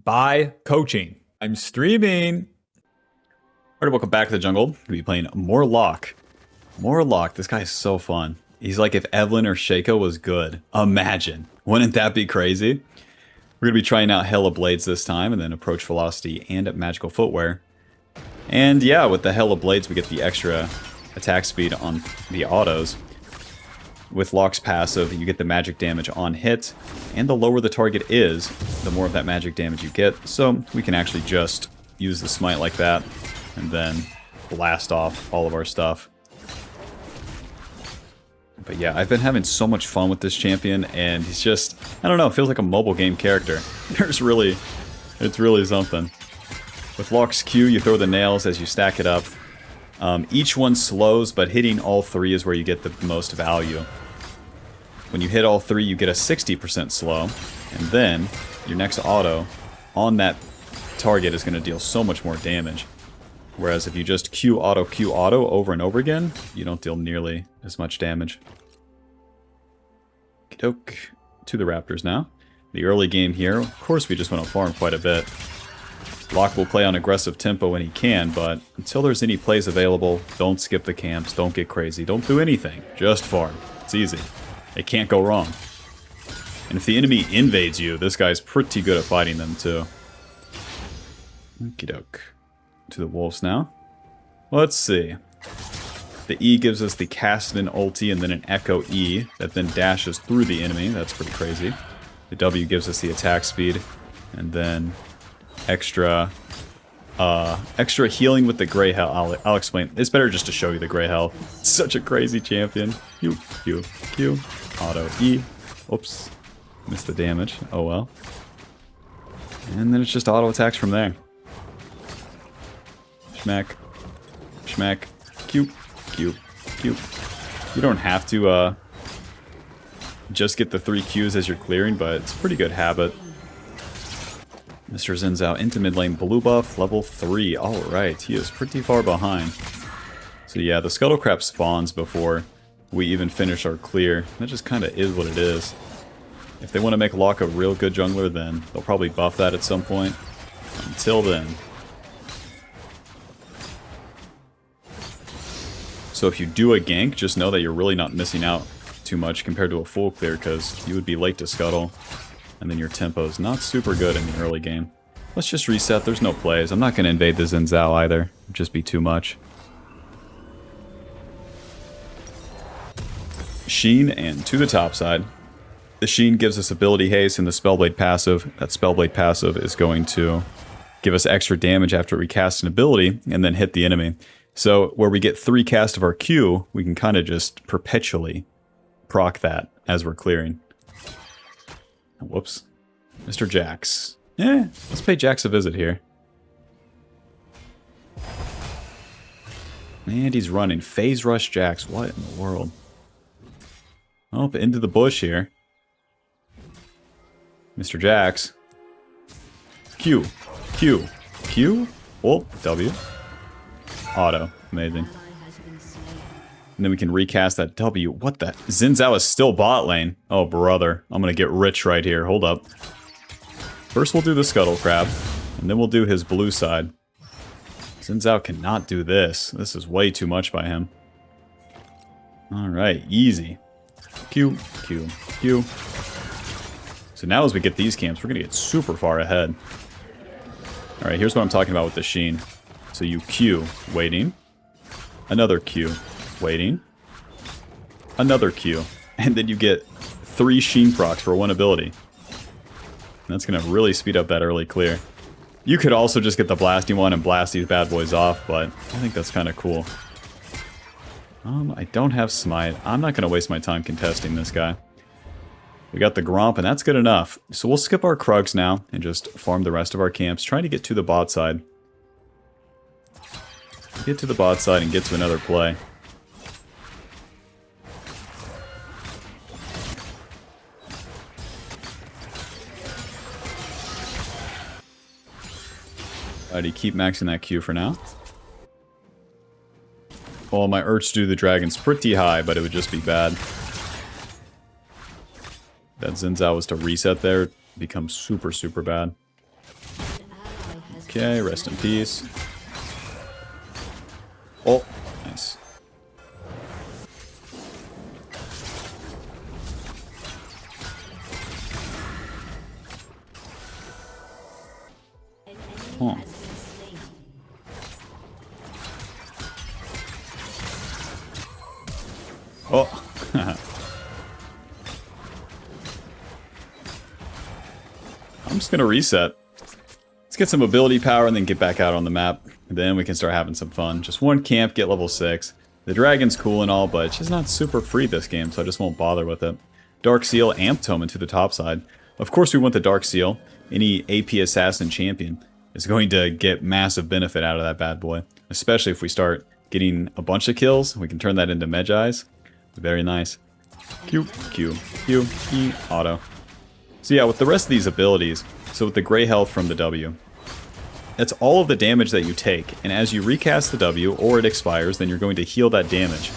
by coaching. I'm streaming. Alright, welcome back to the jungle. We'll be playing more Locke. More Locke. This guy is so fun. He's like if Evelyn or Shaco was good. Imagine. Wouldn't that be crazy? We're going to be trying out Hella Blades this time, and then Approach Velocity and Magical Footwear. And yeah, with the Hella Blades, we get the extra attack speed on the autos. With Locke's passive, you get the magic damage on hit, and the lower the target is, the more of that magic damage you get. So we can actually just use the smite like that, and then blast off all of our stuff. But yeah, I've been having so much fun with this champion, and he's just, I don't know, it feels like a mobile game character. It's really something. With Locke's Q, you throw the nails as you stack it up. Each one slows, but hitting all three is where you get the most value. When you hit all three, you get a 60% slow, and then your next auto on that target is going to deal so much more damage. Whereas if you just Q auto over and over again, you don't deal nearly as much damage. Okey-doke. To the Raptors now. The early game here, of course we just went on farm quite a bit. Locke will play on aggressive tempo when he can, but until there's any plays available, don't skip the camps, don't get crazy, don't do anything. Just farm. It's easy. It can't go wrong. And if the enemy invades you, this guy's pretty good at fighting them too. Okey-doke. To the wolves now. Let's see. The E gives us the Caston ulti and then an Echo E that then dashes through the enemy. That's pretty crazy. The W gives us the attack speed, and then extra healing with the Grey Hell. I'll explain. It's better just to show you the Grey Hell. It's such a crazy champion. Q, Q, Q. Auto E. Oops. Missed the damage. Oh well. And then it's just auto attacks from there. Schmack. Schmack. Q. Q. Q. You don't have to just get the 3 Qs as you're clearing, but it's a pretty good habit. Mr. Xin Zhao into mid lane, blue buff, level 3. Alright, he is pretty far behind. So yeah, the Scuttle Crab spawns before we even finish our clear. That just kind of is what it is. If they want to make Locke a real good jungler, then they'll probably buff that at some point. Until then. So if you do a gank, just know that you're really not missing out too much compared to a full clear, because you would be late to Scuttle. And then your tempo is not super good in the early game. Let's just reset. There's no plays. I'm not going to invade the Xin Zhao either. It'd just be too much. Sheen and to the top side. The Sheen gives us ability haste and the Spellblade passive. That Spellblade passive is going to give us extra damage after we cast an ability and then hit the enemy. So where we get 3 cast of our Q, we can kind of just perpetually proc that as we're clearing. Whoops. Mr. Jax. Yeah, let's pay Jax a visit here. And he's running. Phase Rush Jax. What in the world? Oh, into the bush here. Mr. Jax. Q. Q. Q. Oh, W. Auto. Amazing. And then we can recast that W. What the? Xin Zhao is still bot lane. Oh, brother. I'm going to get rich right here. Hold up. First, we'll do the Scuttle Crab. And then we'll do his blue side. Xin Zhao cannot do this. This is way too much by him. Alright. Easy. Q. Q. Q. So now as we get these camps, we're going to get super far ahead. Alright, here's what I'm talking about with the Sheen. So you Q. Waiting. Another Q. Waiting. Another Q. And then you get 3 Sheen procs for 1 ability. And that's going to really speed up that early clear. You could also just get the blasting one and blast these bad boys off, but I think that's kind of cool. I don't have smite. I'm not going to waste my time contesting this guy. We got the Gromp, and that's good enough. So we'll skip our Krugs now and just farm the rest of our camps, trying to get to the bot side. Get to the bot side and get to another play. Alrighty, keep maxing that Q for now. Well, my Urge to do the Dragon's pretty high, but it would just be bad. That Xin Zhao was to reset there, it becomes super, super bad. Okay, rest in peace. Oh, nice. Huh. Oh. I'm just gonna reset. Let's get some ability power and then get back out on the map. Then we can start having some fun. Just one camp, get level 6. The dragon's cool and all, but it's just not super free this game, so I just won't bother with it. Dark Seal, Amp Tome into the top side. Of course we want the Dark Seal. Any AP Assassin champion is going to get massive benefit out of that bad boy. Especially if we start getting a bunch of kills. We can turn that into Medjai's. Very nice. Q, Q, Q, E, auto. So yeah, with the rest of these abilities, so with the gray health from the W, that's all of the damage that you take, and as you recast the W or it expires, then you're going to heal that damage.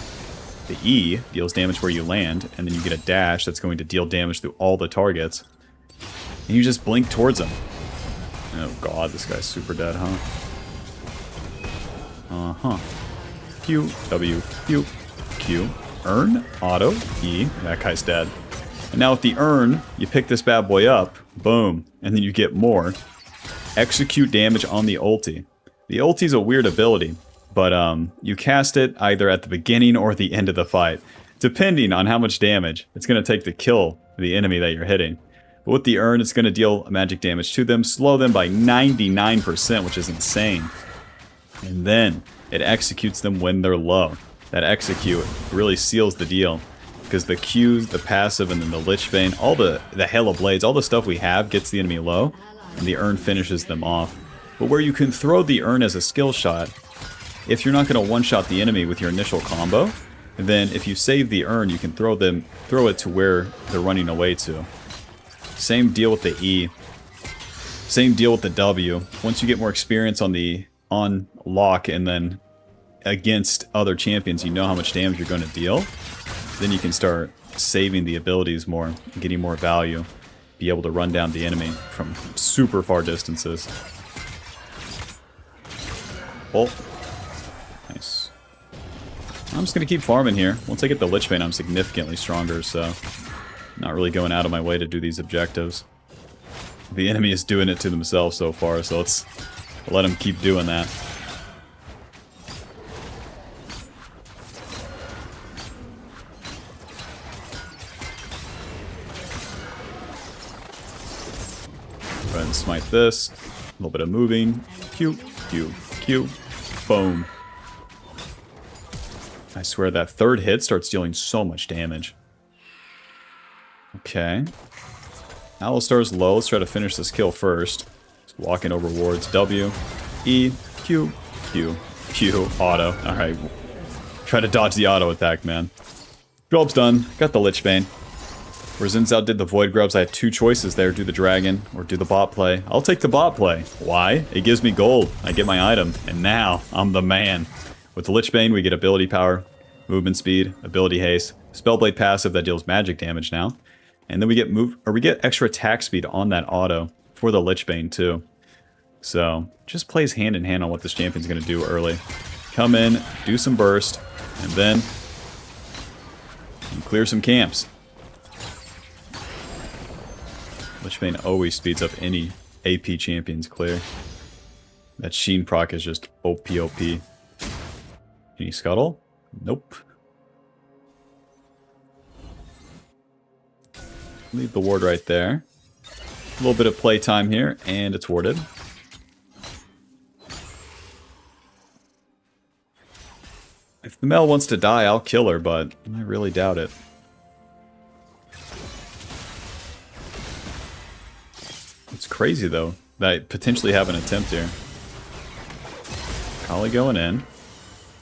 The E deals damage where you land, and then you get a dash that's going to deal damage through all the targets. And you just blink towards them. Oh god, this guy's super dead, huh? Uh-huh. Q, W, Q, Q, Earn, Auto, E, that guy's dead. And now with the Earn, you pick this bad boy up, boom, and then you get more. Execute damage on the ulti. The ulti's a weird ability, but you cast it either at the beginning or the end of the fight, depending on how much damage it's going to take to kill the enemy that you're hitting. But with the Earn, it's going to deal magic damage to them, slow them by 99%, which is insane. And then it executes them when they're low. That execute really seals the deal. Because the Qs, the passive, and then the Lich Bane, all the Hail of Blades, all the stuff we have gets the enemy low, and the Earn finishes them off. But where you can throw the Earn as a skill shot, if you're not going to one-shot the enemy with your initial combo, then if you save the Earn, you can throw it to where they're running away to. Same deal with the E. Same deal with the W. Once you get more experience on lock and then against other champions, you know how much damage you're going to deal. Then you can start saving the abilities more, getting more value, be able to run down the enemy from super far distances. Oh, nice. I'm just going to keep farming here. Once I get the Lich Bane, I'm significantly stronger, so not really going out of my way to do these objectives. The enemy is doing it to themselves so far, so let's let them keep doing that. Go ahead and smite this. A little bit of moving. Q, Q, Q. Boom. I swear that third hit starts dealing so much damage. Okay. Alistar's low. Let's try to finish this kill first. Just walking over wards. W, E, Q, Q, Q. Auto. Alright. Try to dodge the auto attack, man. Job's done. Got the Lich Bane. Where Zinzao did the Void Grubs, I had two choices there. Do the dragon or do the bot play. I'll take the bot play. Why? It gives me gold. I get my item. And now, I'm the man. With the Lich Bane, we get ability power, movement speed, ability haste, Spellblade passive that deals magic damage now. And then we get extra attack speed on that auto for the Lich Bane too. So, just plays hand in hand on what this champion's going to do early. Come in, do some burst, and then clear some camps. Lich Bane always speeds up any AP champion's clear. That Sheen proc is just OP. Any scuttle? Nope. Leave the ward right there. A little bit of playtime here, and it's warded. If the Mel wants to die, I'll kill her, but I really doubt it. It's crazy, though, that I potentially have an attempt here. Kali going in.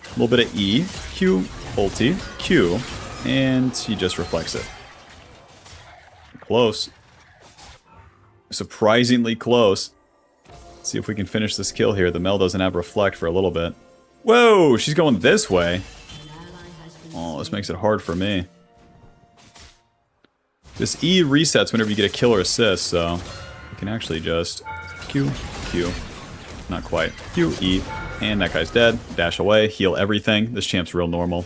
A little bit of E, Q, ulti, Q, and he just reflects it. Close. Surprisingly close. Let's see if we can finish this kill here. The Mel doesn't have reflect for a little bit. Whoa, she's going this way. Oh, this makes it hard for me. This E resets whenever you get a kill or assist, so we can actually just Q, Q. not quite. Q, E, and that guy's dead. Dash away, heal everything. This champ's real normal.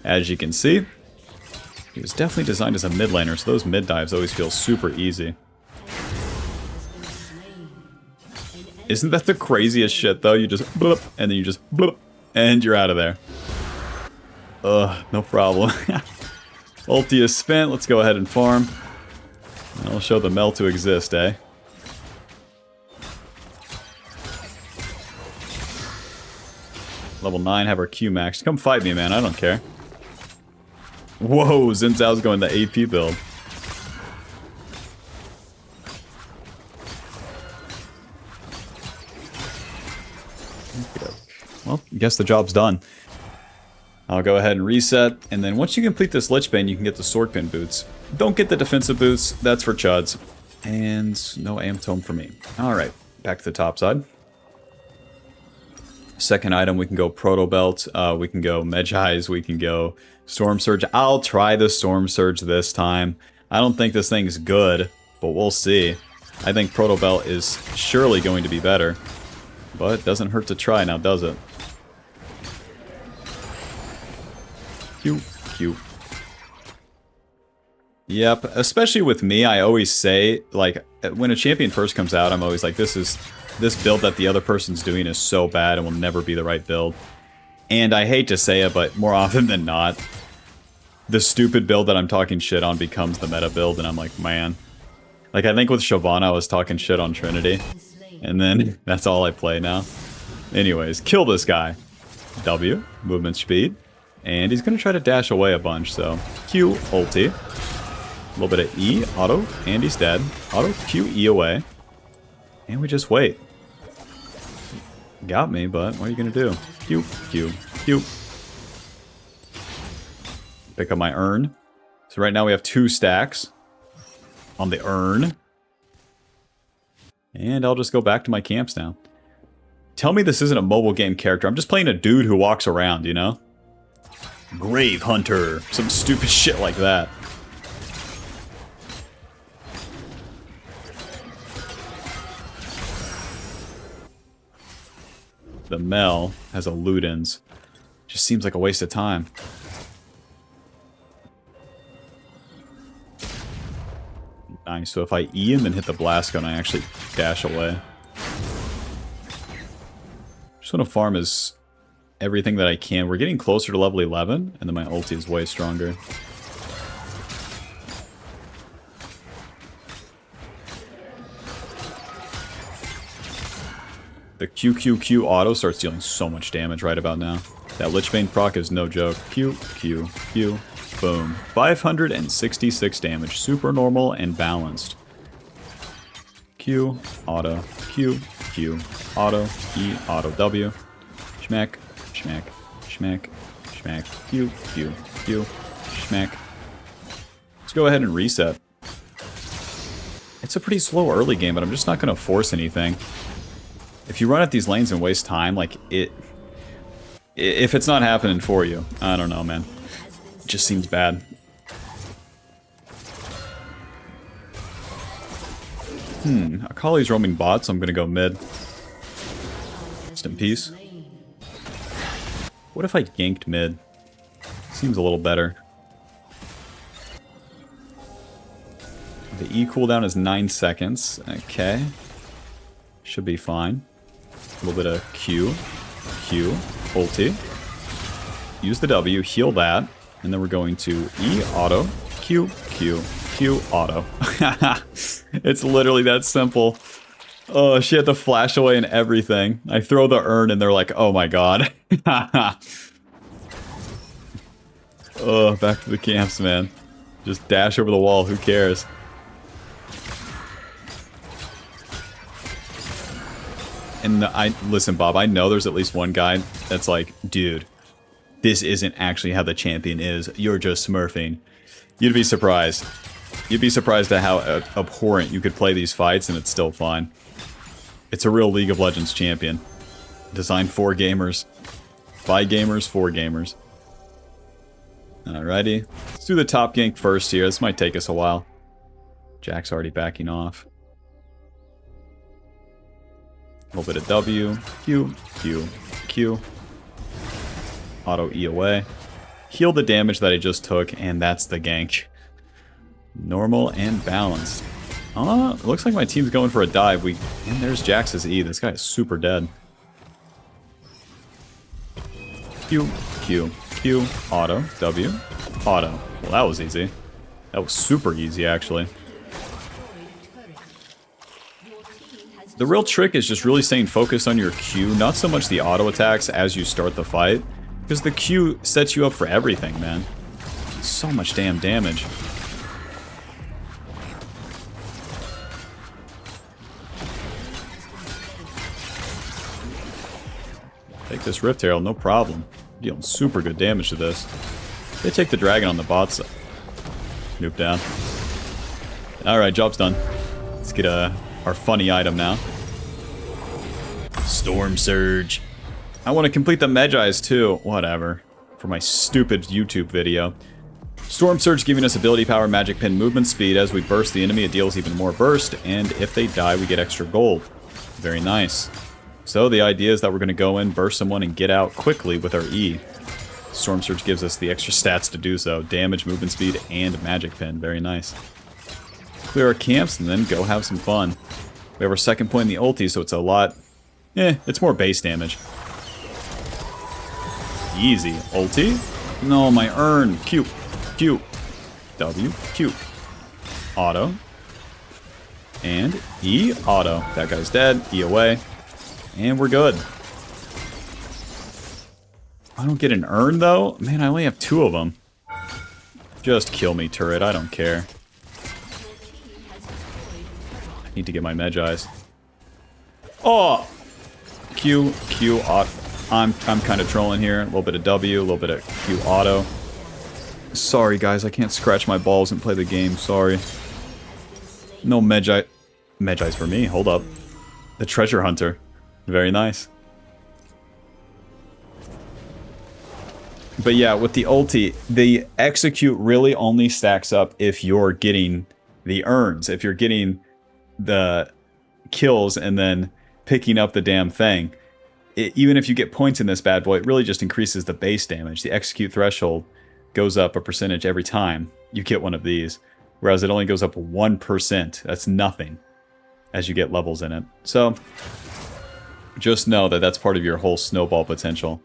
As you can see, he was definitely designed as a mid laner, so those mid dives always feel super easy. Isn't that the craziest shit, though? You just bloop, and then you just bloop, and you're out of there. Ugh, no problem. Ulti is spent. Let's go ahead and farm. I'll show the Mel to exist, eh? Level 9, have our Q max. Come fight me, man. I don't care. Whoa, Xin Zhao's going the AP build. Well, I guess the job's done. I'll go ahead and reset, and then once you complete this Lich Bane, you can get the Sword Pin boots. Don't get the defensive boots, that's for chuds. And no Am Tome for me. Alright, back to the top side. Second item, we can go Proto Belt, we can go Medjai's, we can go Storm Surge. I'll try the Storm Surge this time. I don't think this thing's good, but we'll see. I think Proto Belt is surely going to be better. But it doesn't hurt to try now, does it? Q, Q. Yep, especially with me, I always say, like, when a champion first comes out, I'm always like, this build that the other person's doing is so bad and will never be the right build. And I hate to say it, but more often than not, the stupid build that I'm talking shit on becomes the meta build, and I'm like, man. Like, I think with Shyvana, I was talking shit on Trinity, and then that's all I play now. Anyways, kill this guy. W, movement speed. And he's going to try to dash away a bunch, so Q, ulti. A little bit of E, auto, and he's dead. Auto, Q, E away. And we just wait. Got me, but what are you going to do? Q, Q, Q. Pick up my urn. So right now we have 2 stacks on the urn. And I'll just go back to my camps now. Tell me this isn't a mobile game character. I'm just playing a dude who walks around, you know? Grave Hunter. Some stupid shit like that. The Mel has a Ludens. Just seems like a waste of time. Nice, so if I E and then hit the blast gun, I actually dash away. Just want to farm as everything that I can. We're getting closer to level 11, and then my ulti is way stronger. The QQQ auto starts dealing so much damage right about now. That Lich Bane proc is no joke. Q, Q, Q, boom. 566 damage. Super normal and balanced. Q, auto, Q, Q, auto, E, auto, W. Schmack, schmack, schmack, schmack, Q, Q, Q, schmack. Let's go ahead and reset. It's a pretty slow early game, but I'm just not going to force anything. If you run at these lanes and waste time, like, if it's not happening for you, I don't know, man. It just seems bad. Akali's roaming bot, so I'm gonna go mid. Rest in peace. What if I ganked mid? Seems a little better. The E cooldown is 9 seconds. Okay. Should be fine. A little bit of Q, Q, ulti. Use the W, heal that, and then we're going to E, auto, Q, Q, Q, auto. It's literally that simple. Oh, she had to flash away and everything. I throw the urn and they're like, oh my god. Oh, back to the camps, man. Just dash over the wall, who cares? And listen, Bob, I know there's at least one guy that's like, dude, this isn't actually how the champion is. You're just smurfing. You'd be surprised. You'd be surprised at how abhorrent you could play these fights and it's still fine. It's a real League of Legends champion. Designed for gamers. By gamers, for gamers. Alrighty. Let's do the top gank first here. This might take us a while. Jack's already backing off. A little bit of W. Q, Q, Q. Auto E away. Heal the damage that I just took, and that's the gank. Normal and balanced. It looks like my team's going for a dive. And there's Jax's E. This guy is super dead. Q, Q, Q, auto, W, auto. Well, that was easy. That was super easy, actually. The real trick is just really staying focused on your Q, not so much the auto attacks as you start the fight. Because the Q sets you up for everything, man. So much damn damage. Take this Rift Herald, no problem. Dealing super good damage to this. They take the dragon on the bots. Nuke down. Alright, job's done. Let's get our funny item now. Storm Surge. I want to complete the Magi's too. Whatever. For my stupid YouTube video. Storm Surge giving us ability power, magic pin, movement speed. As we burst the enemy, it deals even more burst. And if they die, we get extra gold. Very nice. So the idea is that we're going to go in, burst someone, and get out quickly with our E. Storm Surge gives us the extra stats to do so. Damage, movement speed, and magic pin. Very nice. Clear our camps and then go have some fun. We have our second point in the ulti, so it's a lot... it's more base damage. Easy. Ulti? No, my urn. Q. Q. W. Q. Auto. And E. Auto. That guy's dead. E away. And we're good. I don't get an urn, though? Man, I only have 2 of them. Just kill me, turret. I don't care. I need to get my Magi's. Oh! Q, Q, auto. I'm kind of trolling here. A little bit of W, a little bit of Q auto. Sorry, guys. I can't scratch my balls and play the game. Sorry. No Magi. Magi's for me. Hold up. The Treasure Hunter. Very nice. But yeah, with the ulti, the execute really only stacks up if you're getting the urns. If you're getting the kills and then picking up the damn thing. Even if you get points in this bad boy, it really just increases the base damage. The execute threshold goes up a percentage every time you get one of these. Whereas it only goes up 1%. That's nothing as you get levels in it. So... just know that that's part of your whole snowball potential.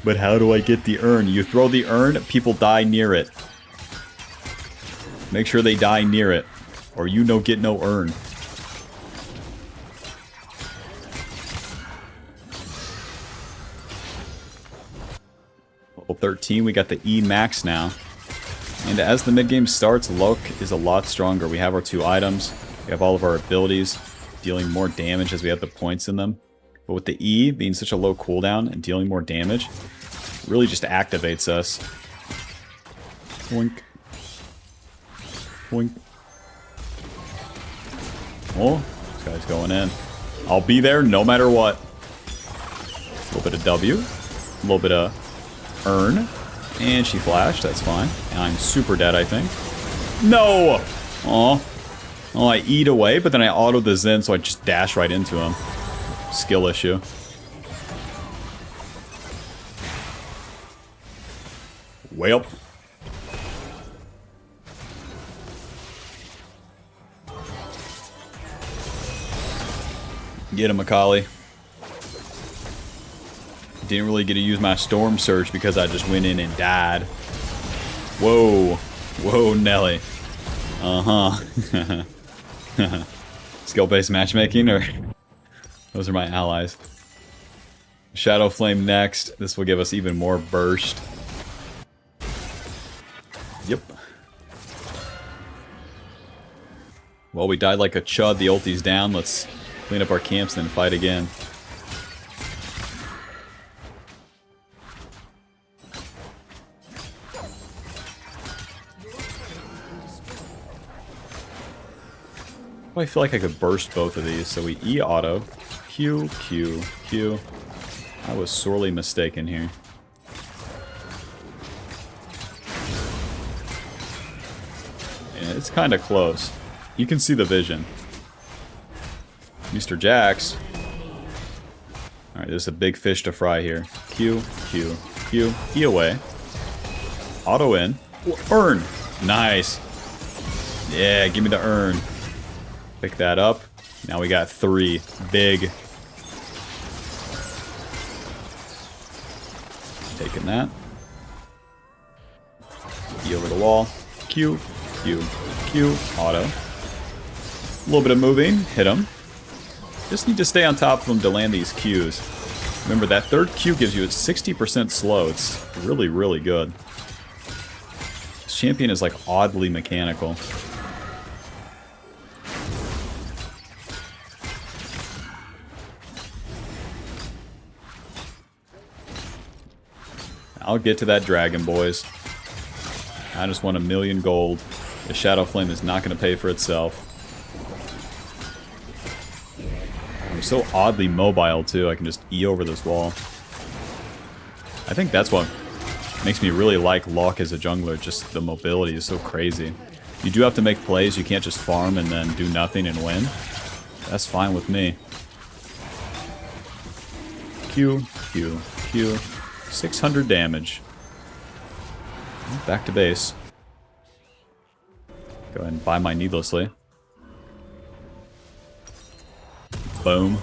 But how do I get the urn? You throw the urn, people die near it. Make sure they die near it, or you no get no urn. Level 13, we got the E max now. And as the mid-game starts, luck is a lot stronger. We have our 2 items. We have all of our abilities. Dealing more damage as we have the points in them. But with the E being such a low cooldown and dealing more damage, it really just activates us. Boink. Boink. Oh, this guy's going in. I'll be there no matter what. A little bit of W. A little bit of urn. And she flashed, that's fine. And I'm super dead, I think. No! Aw. Oh, I eat away, but then I auto the Zen, so I just dash right into him. Skill issue. Well. Get him, Akali. Didn't really get to use my Storm Surge because I just went in and died. Whoa. Whoa, Nelly. Uh-huh. Skill-based matchmaking, or... those are my allies. Shadow Flame next. This will give us even more burst. Yep. Well, we died like a chud. The ulti's down. Let's clean up our camps and then fight again. Oh, I feel like I could burst both of these. So we E auto. Q, Q, Q. I was sorely mistaken here. Yeah, it's kind of close. You can see the vision. Mr. Jax. Alright, there's a big fish to fry here. Q, Q, Q. E away. Auto in. Urn. Nice. Yeah, give me the urn. Pick that up. Now we got 3. Big. Taking that. E over the wall. Q, Q, Q. Auto. A little bit of moving. Hit him. Just need to stay on top of him to land these Qs. Remember, that third Q gives you a 60% slow. It's really, really good. This champion is like oddly mechanical. I'll get to that dragon, boys. I just want 1,000,000 gold. The Shadow Flame is not going to pay for itself. I'm so oddly mobile, too. I can just E over this wall. I think that's what makes me really like Locke as a jungler. Just the mobility is so crazy. You do have to make plays. You can't just farm and then do nothing and win. That's fine with me. Q, Q, Q. 600 damage. Back to base. Go ahead and buy mine needlessly. Boom.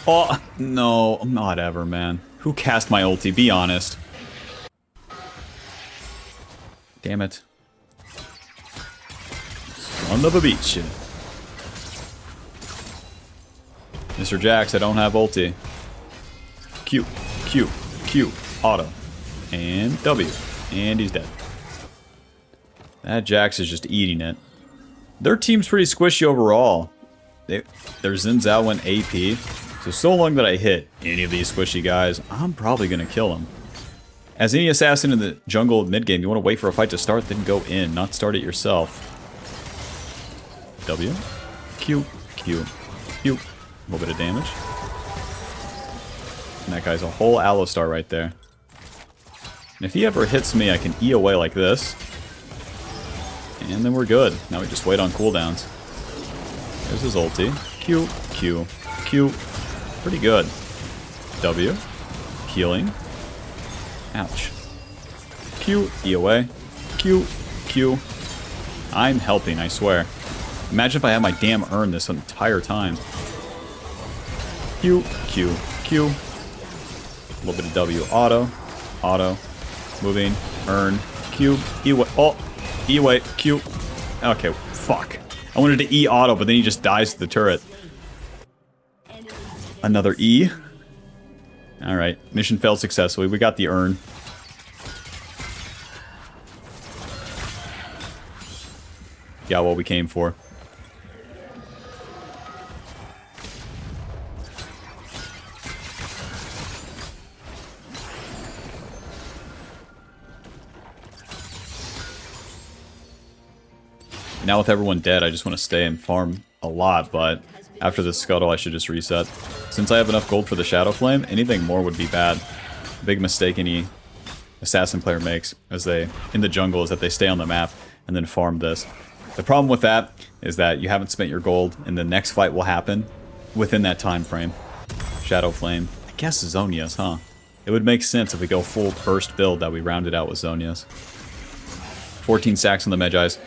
Oh, no. Not ever, man. Who cast my ulti? Be honest. Damn it. Son of a beach. Mr. Jax, I don't have ulti. Q, Q, Q, auto. And W. And he's dead. That Jax is just eating it. Their team's pretty squishy overall. Their Xin Zhao went AP. So long that I hit any of these squishy guys, I'm probably going to kill them. As any assassin in the jungle mid-game, you want to wait for a fight to start, then go in, not start it yourself. W. Q. Q. Q. A little bit of damage. And that guy's a whole Aloestar right there. And if he ever hits me, I can E away like this. And then we're good. Now we just wait on cooldowns. There's his ulti. Q, Q, Q. Pretty good. W. Healing. Ouch. Q, E away. Q, Q. I'm helping, I swear. Imagine if I had my damn urn this entire time. Q, Q, Q. A little bit of W. Auto. Auto. Moving. Urn. Q. E away. Oh. E away. Q. Okay, fuck. I wanted to E auto, but then he just dies to the turret. Another E. Alright. Mission failed successfully. We got the urn. Got what we came for. Now with everyone dead, I just want to stay and farm a lot, but after this scuttle, I should just reset. Since I have enough gold for the Shadow Flame, anything more would be bad. Big mistake any assassin player makes as they in the jungle is that they stay on the map and then farm this. The problem with that is that you haven't spent your gold, and the next fight will happen within that time frame. Shadow Flame. I guess Zhonya's, huh? It would make sense if we go full burst build that we rounded out with Zhonya's. 14 stacks on the Medjai's.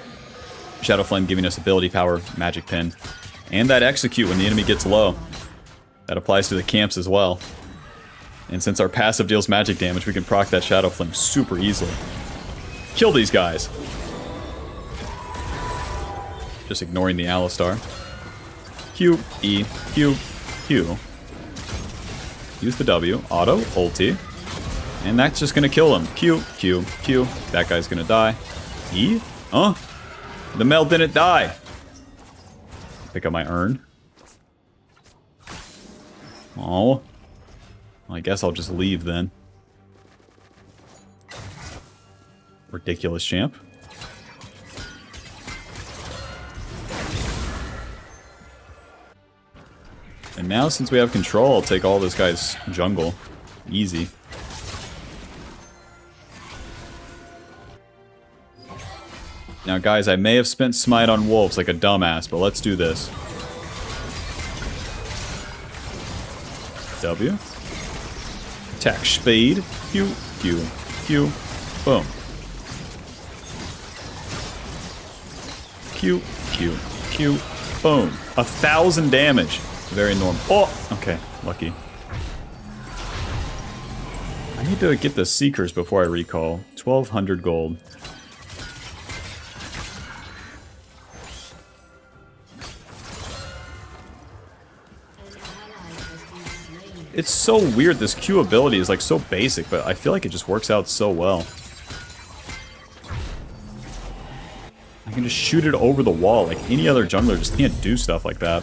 Shadow Flame giving us ability power, magic pin, and that execute when the enemy gets low. That applies to the camps as well. And since our passive deals magic damage, we can proc that Shadow Flame super easily. Kill these guys. Just ignoring the Aloestar. Q, E, Q, Q. Use the W, auto, ulti. And that's just gonna kill him. Q, Q, Q. That guy's gonna die. E? Huh? The Mel didn't die. Pick up my urn. Oh. Well, I guess I'll just leave then. Ridiculous champ. And now, since we have control, I'll take all this guy's jungle. Easy. Now, guys, I may have spent smite on wolves like a dumbass, but let's do this. W. Attack speed. Q, Q, Q. Boom. Q, Q, Q. Boom. 1,000 damage. Very normal. Oh, okay. Lucky. I need to get the Seekers before I recall. 1,200 gold. It's so weird. This Q ability is like so basic, but I feel like it just works out so well. I can just shoot it over the wall. Like any other jungler just can't do stuff like that.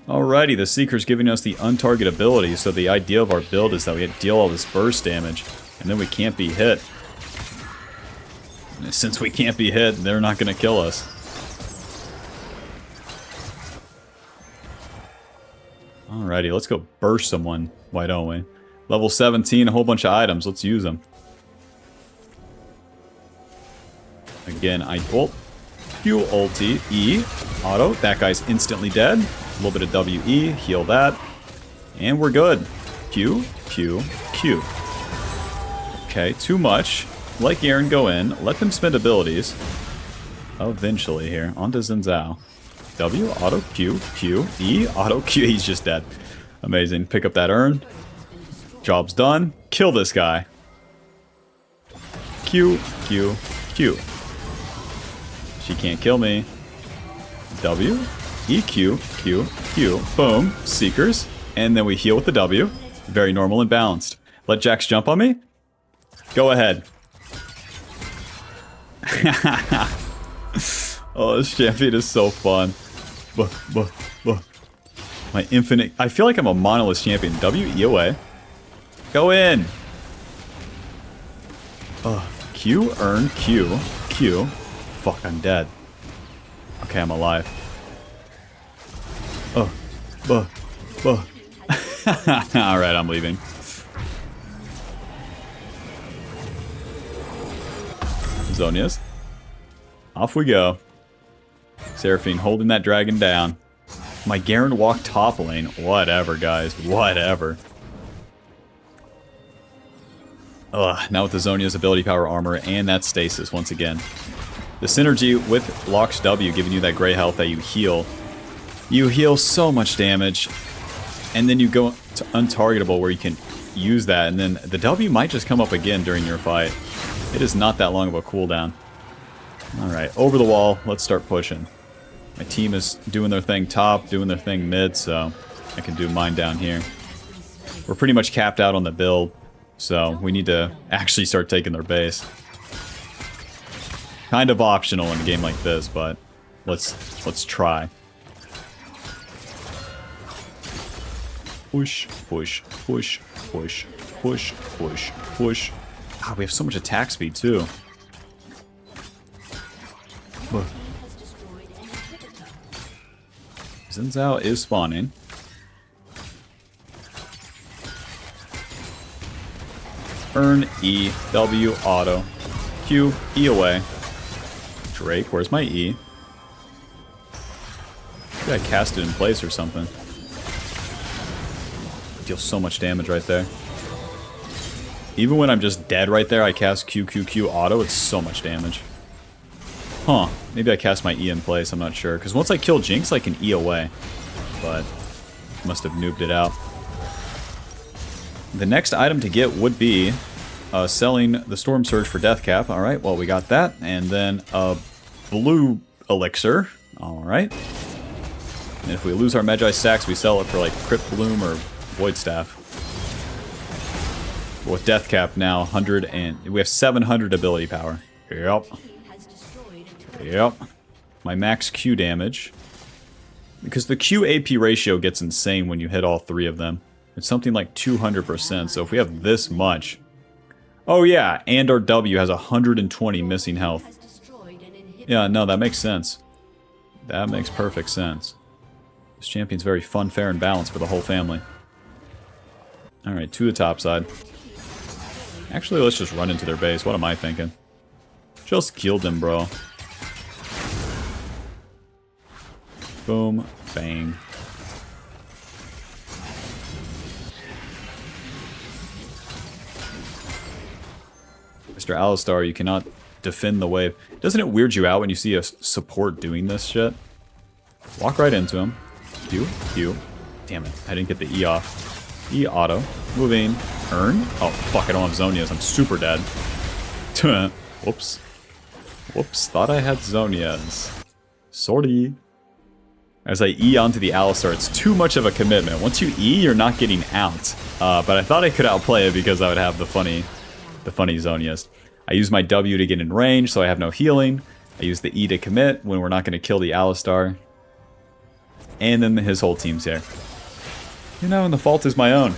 Alrighty, the Seeker's giving us the untarget ability, so the idea of our build is that we deal all this burst damage, and then we can't be hit. And since we can't be hit, they're not going to kill us. Alrighty, let's go burst someone. Why don't we? Level 17, a whole bunch of items. Let's use them. Again, I ult. Q ulti. E. Auto. That guy's instantly dead. A little bit of WE. Heal that. And we're good. Q. Q. Q. Okay, too much. Let Garen go in. Let them spend abilities. Eventually here. On to Xin Zhao. W, auto, Q, Q, E, auto, Q. He's just dead. Amazing. Pick up that urn. Job's done. Kill this guy. Q, Q, Q. She can't kill me. W, E, Q, Q, Q. Boom. Seekers. And then we heal with the W. Very normal and balanced. Let Jax jump on me. Go ahead. Oh, this champion is so fun. My infinite... I feel like I'm a monolith champion. W, E away. Go in. Q, earn, Q, Q. Fuck, I'm dead. Okay, I'm alive. Alright, I'm leaving. Zonia's. Off we go. Seraphine holding that dragon down. My Garen walked top lane. Whatever, guys. Whatever. Ugh, now with the Zonia's ability power armor and that stasis once again. The synergy with Locke's W giving you that gray health that you heal. You heal so much damage. And then you go to untargetable where you can use that. And then the W might just come up again during your fight. It is not that long of a cooldown. Alright, over the wall. Let's start pushing. My team is doing their thing top, doing their thing mid, so I can do mine down here. We're pretty much capped out on the build, so we need to actually start taking their base. Kind of optional in a game like this, but let's try. Push, push, push, push, push, push, push. Ah, we have so much attack speed too. Xin Zhao is spawning. Earn, E, W, auto. Q, E away. Drake, where's my E? Maybe I cast it in place or something. Deal so much damage right there. Even when I'm just dead right there, I cast Q, Q, Q auto, it's so much damage. Huh. Maybe I cast my E in place, I'm not sure. Because once I kill Jinx, I can E away. But must have noobed it out. The next item to get would be selling the Storm Surge for Death Cap. Alright, well we got that. And then a blue elixir. Alright. And if we lose our Magi stacks, we sell it for like Crypt Bloom or Void Staff. But with Death Cap now, 100 and... we have 700 ability power. Yep. Yep. My max Q damage. Because the Q AP ratio gets insane when you hit all three of them. It's something like 200%, so if we have this much... oh yeah, and our W has 120 missing health. Yeah, no, that makes sense. That makes perfect sense. This champion's very fun, fair, and balanced for the whole family. Alright, to the top side. Actually, let's just run into their base. What am I thinking? Just killed them, bro. Boom. Bang. Mr. Alistar, you cannot defend the wave. Doesn't it weird you out when you see a support doing this shit? Walk right into him. Q, Q. Damn it, I didn't get the E off. E auto. Moving. Earn. Oh, fuck, I don't have Zonias. I'm super dead. Whoops. Whoops, thought I had Zonias. Sorry. As I E onto the Alistar, it's too much of a commitment. Once you E, you're not getting out. But I thought I could outplay it because I would have the funny Zonias. I use my W to get in range, so I have no healing. I use the E to commit when we're not going to kill the Alistar. And then his whole team's here. You know, and the fault is my own.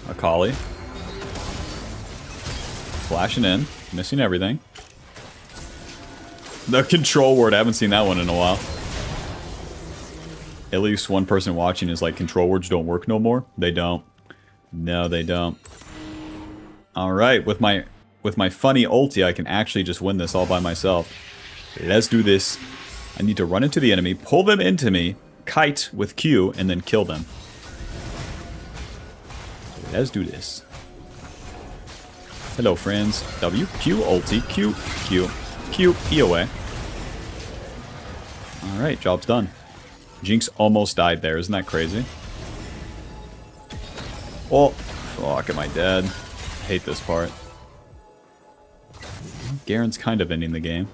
Akali. Flashing in. Missing everything. The control word. I haven't seen that one in a while. At least one person watching is like, control words don't work no more. They don't. No, they don't. Alright, with my funny ulti, I can actually just win this all by myself. Let's do this. I need to run into the enemy, pull them into me, kite with Q, and then kill them. Let's do this. Hello, friends. W, Q, ulti, Q, Q, Q, E away. Alright, job's done. Jinx almost died there, isn't that crazy? Oh, fuck, am I dead? I hate this part. Garen's kind of ending the game.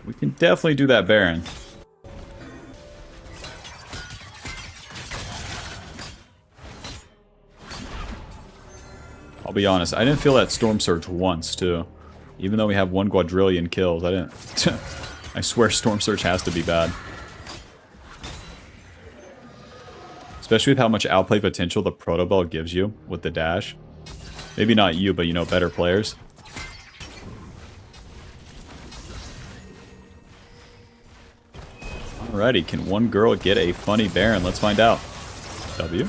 We can definitely do that Baron. I'll be honest, I didn't feel that Storm Surge once, too. Even though we have 1 quadrillion kills, I didn't... I swear Storm Surge has to be bad. Especially with how much outplay potential the Proto Ball gives you with the dash. Maybe not you, but you know, better players. Alrighty, can one girl get a funny Baron? Let's find out. W.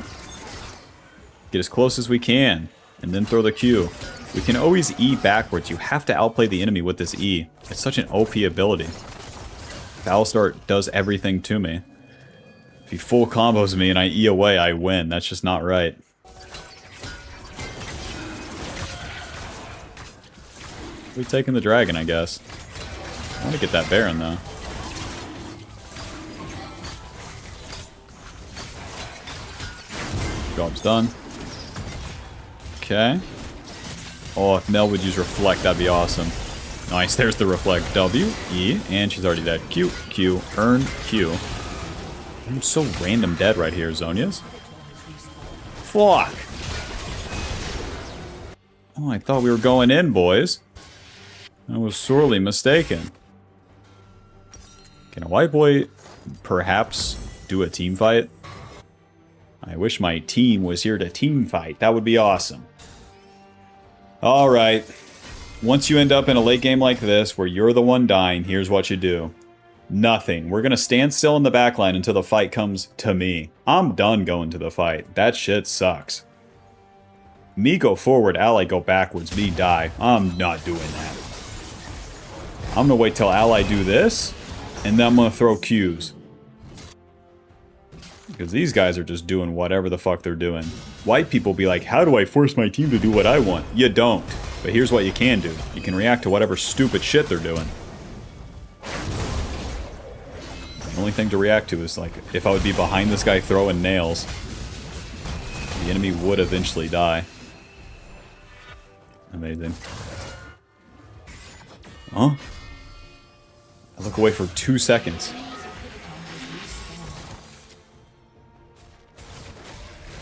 Get as close as we can. And then throw the Q. We can always E backwards. You have to outplay the enemy with this E. It's such an OP ability. Alistar does everything to me. If he full combos me and I E away, I win. That's just not right. We've taken the dragon, I guess. I want to get that Baron, though. Job's done. Okay. Oh, if Mel would use Reflect, that'd be awesome. Nice, there's the Reflect. W, E, and she's already dead. Q, Q, earn, Q. I'm so random dead right here, Zonias. Fuck! Oh, I thought we were going in, boys. I was sorely mistaken. Can a white boy perhaps do a team fight? I wish my team was here to team fight. That would be awesome. Alright. Once you end up in a late game like this, where you're the one dying, here's what you do. Nothing. We're gonna stand still in the backline until the fight comes to me. I'm done going to the fight. That shit sucks. Me go forward, ally go backwards, me die. I'm not doing that. I'm gonna wait till ally do this, and then I'm gonna throw Qs. Because these guys are just doing whatever the fuck they're doing. White people be like, how do I force my team to do what I want? You don't. But here's what you can do. You can react to whatever stupid shit they're doing. The only thing to react to is, like, if I would be behind this guy throwing nails, the enemy would eventually die. Amazing. Huh? I look away for 2 seconds.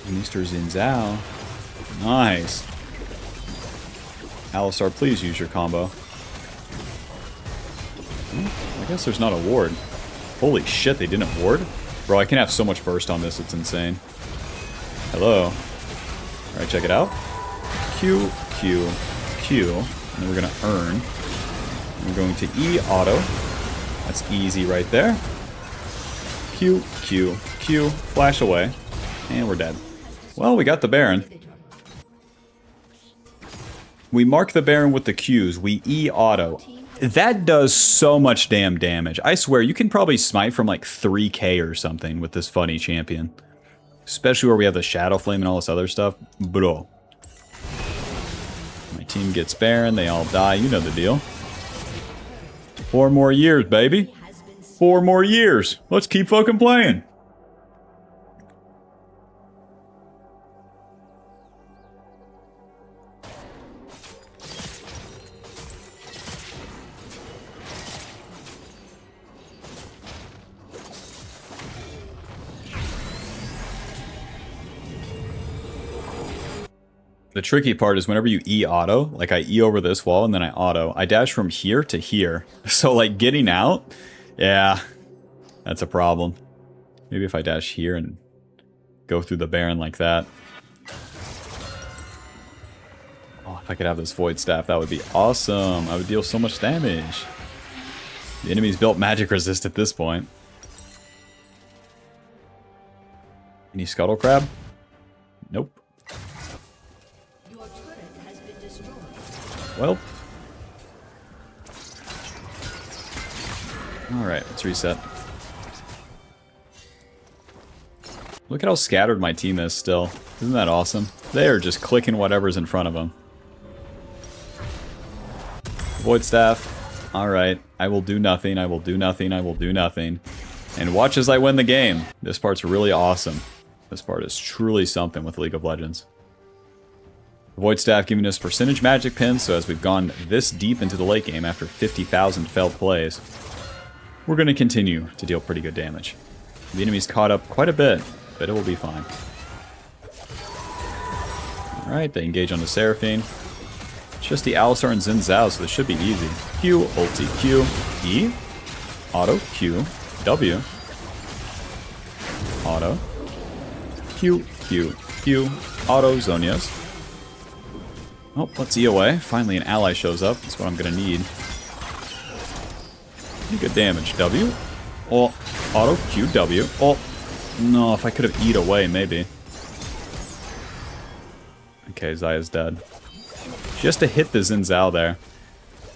Mr. Zinzao. Nice. Alistar, please use your combo. I guess there's not a ward. Holy shit, they didn't ward? Bro, I can have so much burst on this, it's insane. Hello. Alright, check it out. Q, Q, Q. And then we're gonna earn. We're going to E auto. That's easy right there. Q, Q, Q. Flash away. And we're dead. Well, we got the Baron. We mark the Baron with the Qs. We E auto. That does so much damn damage. I swear, you can probably smite from like 3k or something with this funny champion. Especially where we have the Shadow Flame and all this other stuff. Bro. My team gets Baron. They all die. You know the deal. 4 more years, baby. 4 more years. Let's keep fucking playing. The tricky part is whenever you E auto, like I E over this wall and then I auto, I dash from here to here. So like getting out, yeah, that's a problem. Maybe if I dash here and go through the Baron like that. Oh, if I could have this Void Staff, that would be awesome. I would deal so much damage. The enemy's built magic resist at this point. Any Scuttle Crab? Nope. Well. Alright, let's reset. Look at how scattered my team is still. Isn't that awesome? They are just clicking whatever's in front of them. Void Staff. Alright, I will do nothing, I will do nothing, I will do nothing. And watch as I win the game. This part's really awesome. This part is truly something with League of Legends. Void Staff giving us percentage magic pins, so as we've gone this deep into the late game after 50,000 failed plays, we're going to continue to deal pretty good damage. The enemy's caught up quite a bit, but it will be fine. Alright, they engage on the Seraphine. It's just the Alistar and Xin Zhao, so this should be easy. Q, ulti, Q, E, auto, Q, W, auto, Q, Q, Q, auto, Zhonya's. Oh, let's E away. Finally an ally shows up. That's what I'm going to need. Pretty good damage. W. Oh, auto. Q, W. Oh, no, if I could have E'd away, maybe. Okay, Zaya's dead. Just to hit the Xin Zhao there.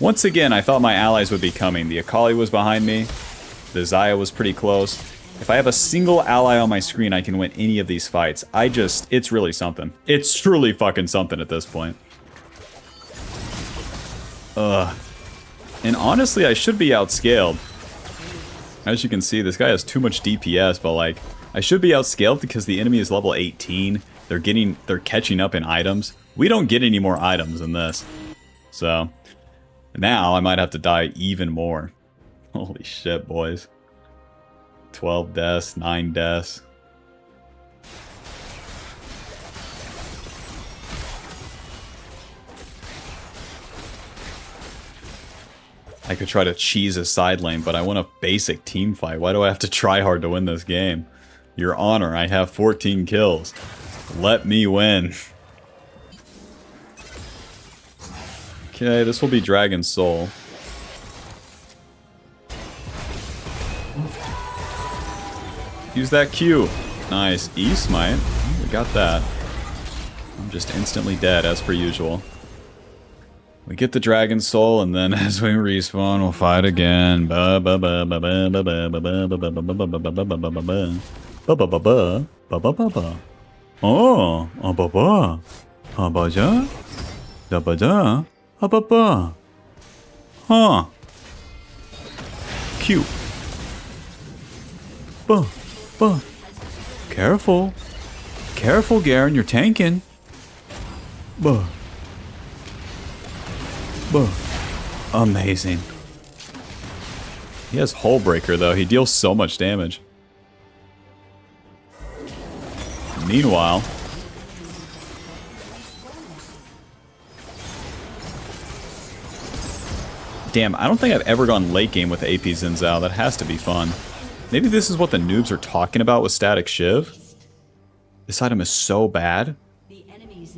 Once again, I thought my allies would be coming. The Akali was behind me. The Zaya was pretty close. If I have a single ally on my screen, I can win any of these fights. It's really something. It's truly fucking something at this point. Ugh. And honestly, I should be outscaled. As you can see, this guy has too much DPS, but like, I should be outscaled because the enemy is level 18. They're catching up in items. We don't get any more items than this. So, now I might have to die even more. Holy shit, boys. 12 deaths, 9 deaths. I could try to cheese a side lane, but I want a basic team fight. Why do I have to try hard to win this game? Your Honor, I have 14 kills. Let me win. Okay, this will be Dragon Soul. Use that Q. Nice. E-smite. We got that. I'm just instantly dead, as per usual. We get the Dragon Soul, and then as we respawn, we'll fight again. Oh, huh. Cute. Careful. Careful, Garen, you're tanking. Amazing. He has Hull Breaker, though. He deals so much damage. Meanwhile... Damn, I don't think I've ever gone late game with AP Xin Zhao. That has to be fun. Maybe this is what the noobs are talking about with Static Shiv. This item is so bad.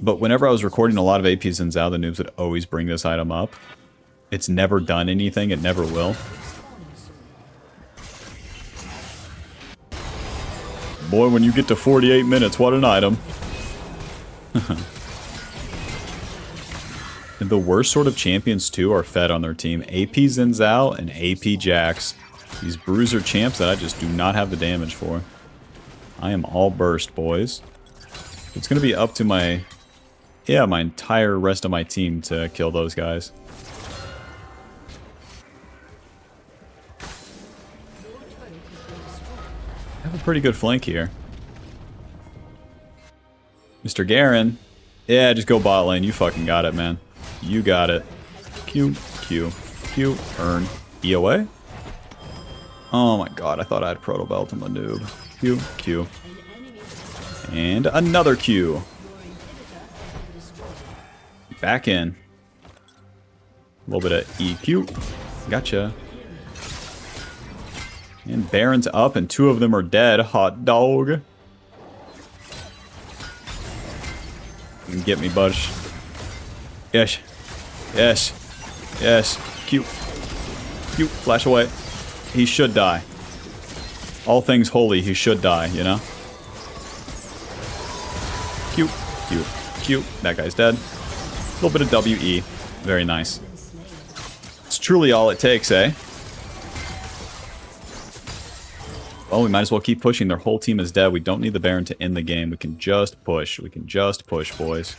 But whenever I was recording a lot of AP Xin Zhao, the noobs would always bring this item up. It's never done anything. It never will. Boy, when you get to 48 minutes, what an item. And the worst sort of champions, too, are fed on their team. AP Xin Zhao and AP Jax. These bruiser champs that I just do not have the damage for. I am all burst, boys. It's going to be up to my... yeah, my entire rest of my team to kill those guys. I have a pretty good flank here. Mr. Garen. Yeah, just go bot lane. You fucking got it, man. You got it. Q, Q, Q, earn. E away? Oh my god, I thought I had Proto Belt. I'm a noob. Q, Q. And another Q. Back in. A little bit of EQ. Gotcha. And Baron's up and 2 of them are dead. Hot dog. Get me, Budge. Yes. Yes. Yes. Q. Q. Flash away. He should die. All things holy, he should die, you know? Q. Q. Q. That guy's dead. A little bit of WE. Very nice. It's truly all it takes, eh? Oh, we might as well keep pushing. Their whole team is dead. We don't need the Baron to end the game. We can just push. We can just push, boys.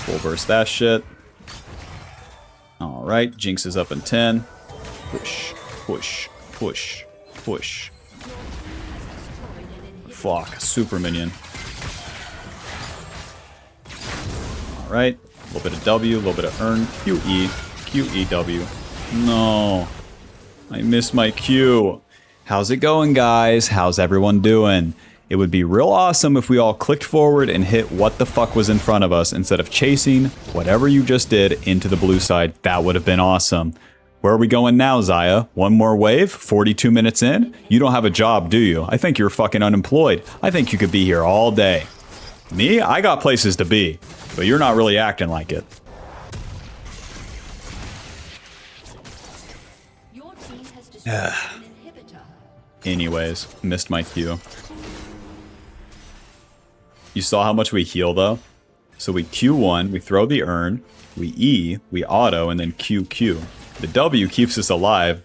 Full burst that shit. Alright, Jinx is up in 10. Push, push, push, push. Fuck, super minion. Alright, a little bit of W, a little bit of earn. QE, QEW. No. I missed my Q. How's it going, guys? How's everyone doing? It would be real awesome if we all clicked forward and hit what the fuck was in front of us instead of chasing whatever you just did into the blue side. That would have been awesome. Where are we going now, Zaya? One more wave? 42 minutes in? You don't have a job, do you? I think you're fucking unemployed. I think you could be here all day. Me? I got places to be, but you're not really acting like it. Anyways, missed my Q. You saw how much we heal, though? So we Q1, we throw the urn, we E, we auto, and then QQ. The W keeps us alive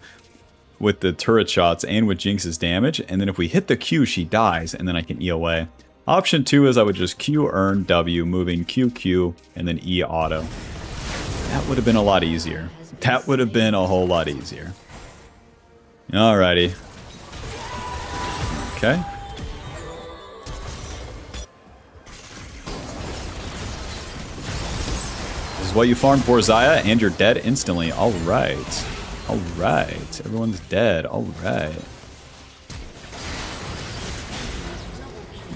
with the turret shots and with Jinx's damage, and then if we hit the Q, she dies, and then I can E away. Option 2 is I would just Q earn W, moving QQ, and then E auto. That would have been a lot easier. That would have been a whole lot easier. Alrighty. Okay. This is what you farmed for, Zaya, and you're dead instantly. Alright. Alright. Everyone's dead. Alright.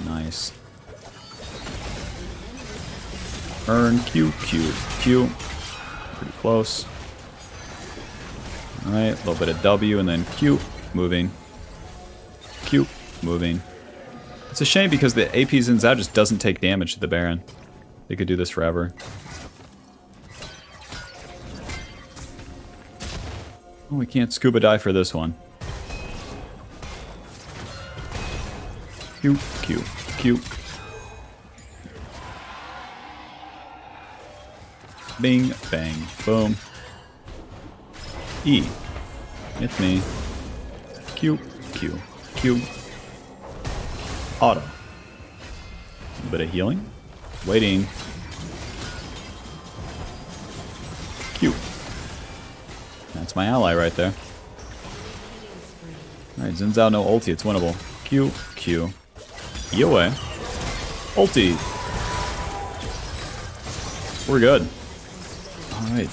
Nice. Earn, Q, Q, Q. Pretty close. Alright, a little bit of W and then Q, moving. Q, moving. It's a shame because the AP Xin Zhao just doesn't take damage to the Baron. They could do this forever. Oh, we can't scuba dive for this one. Q, Q, Q. Bing, bang, boom. E. It's me. Q, Q, Q. Auto. A bit of healing. Waiting. Q. That's my ally right there. Alright, Xin Zhao, no ulti. It's winnable. Q, Q. E away. Ulti. We're good. Alright.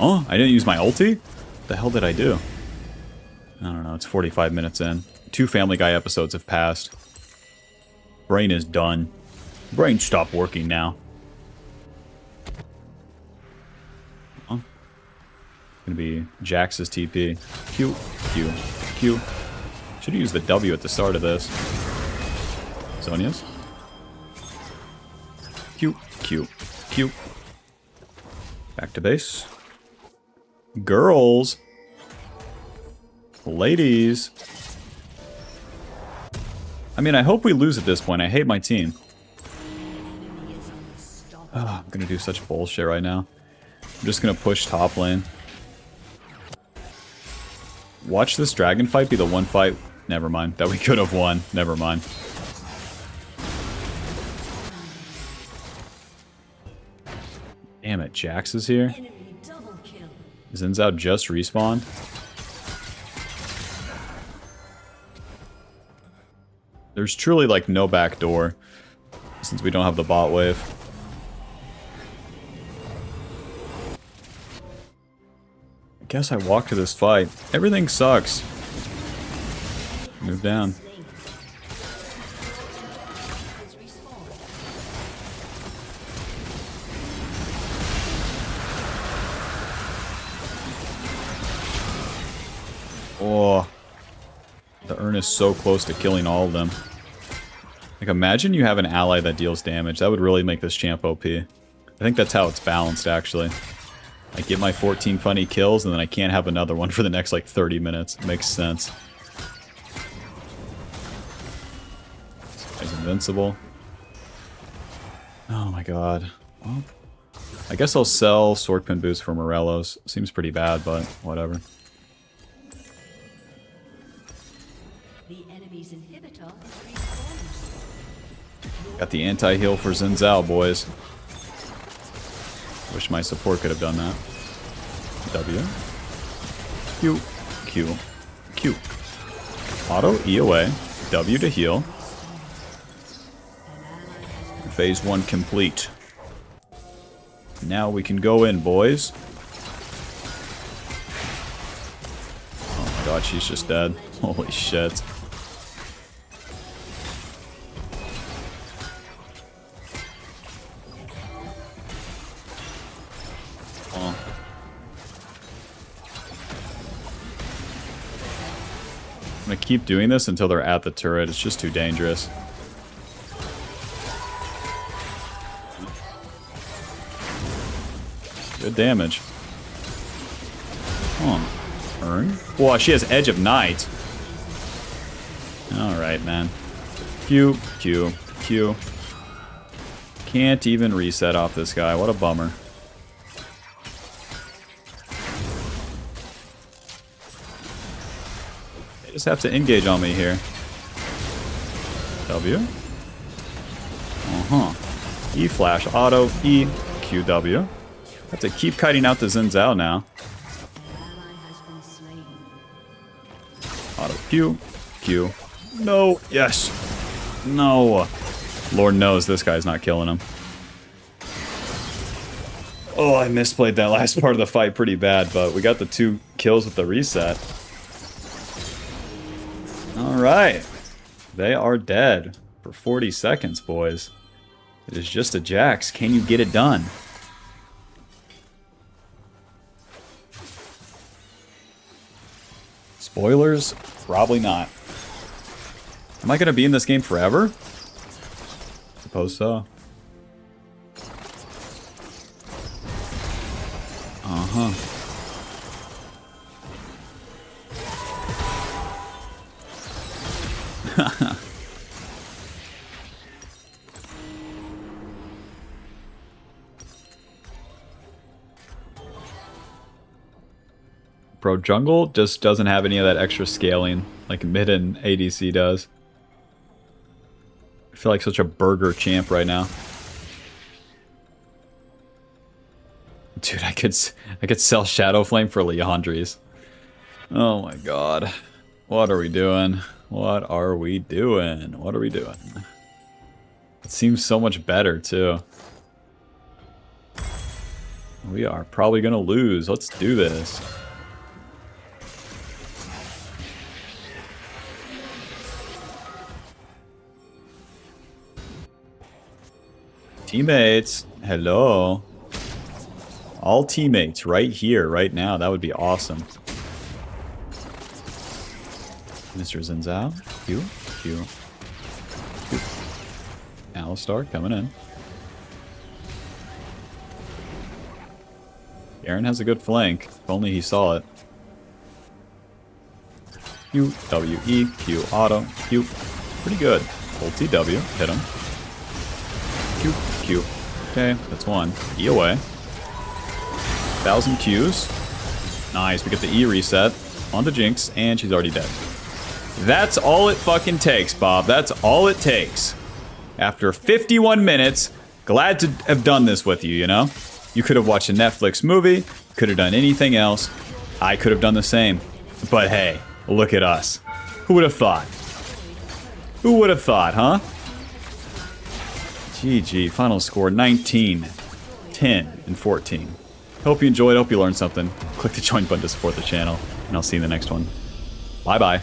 Oh, I didn't use my ulti? What the hell did I do? I don't know, it's 45 minutes in. 2 Family Guy episodes have passed. Brain is done. Brain stopped working now. Oh. Gonna be Jax's TP. Q, Q, Q. Should have used the W at the start of this. Sonya's. Q, Q, Q. Back to base. Girls. Ladies. I mean, I hope we lose at this point. I hate my team. Oh, I'm gonna do such bullshit right now. I'm just gonna push top lane. Watch this dragon fight be the one fight. Never mind. That we could have won. Never mind. Damn it, Jax is here. Xin Zhao just respawned. There's truly like no back door since we don't have the bot wave. I guess I walk to this fight. Everything sucks. Move down. Oh, the urn is so close to killing all of them. Like, imagine you have an ally that deals damage. That would really make this champ OP. I think that's how it's balanced, actually. I get my 14 funny kills, and then I can't have another one for the next, like, 30 minutes. It makes sense. He's invincible. Oh my god. Well, I guess I'll sell Sword Pin Boost for Morellos. Seems pretty bad, but whatever. Got the anti-heal for Xin Zhao, boys. Wish my support could have done that. W. Q. Q. Q. Auto E away. W to heal. Phase 1 complete. Now we can go in, boys. Oh my god, she's just dead. Holy shit. I'm gonna keep doing this until they're at the turret. It's just too dangerous. Good damage. Come on. Urn? Whoa, she has Edge of Night. Alright, man. Q, Q, Q. Can't even reset off this guy. What a bummer. They just have to engage on me here. W. E flash, auto, E, QW. Have to keep kiting out the Xin Zhao now. Auto Q, Q. No, yes. No. Lord knows this guy's not killing him. Oh, I misplayed that last part of the fight pretty bad, but we got the 2 kills with the reset. Alright. They are dead for 40 seconds, boys. It is just a Jax. Can you get it done? Spoilers? Probably not. Am I going to be in this game forever? Suppose so. Bro, jungle just doesn't have any of that extra scaling like mid and ADC does. I feel like such a burger champ right now. Dude, I could sell Shadow Flame for Leandries. Oh my god. What are we doing? What are we doing? What are we doing? It seems so much better too. We are probably gonna lose. Let's do this. Teammates, hello. All teammates right here, right now. That would be awesome. Mr. Xin Zhao. Q, Q, Q. Alistar coming in. Aaron has a good flank. If only he saw it. Q, W, E, Q, auto, Q. Pretty good. Hold T, W, hit him. Q, Q. Okay, that's one. E away. 1,000 Qs. Nice, we get the E reset onto Jinx, and she's already dead. That's all it fucking takes, Bob. That's all it takes. After 51 minutes, glad to have done this with you, you know? You could have watched a Netflix movie, could have done anything else. I could have done the same. But hey, look at us. Who would have thought? Who would have thought, huh? GG, final score 19, 10, and 14. Hope you enjoyed, hope you learned something. Click the join button to support the channel, and I'll see you in the next one. Bye-bye.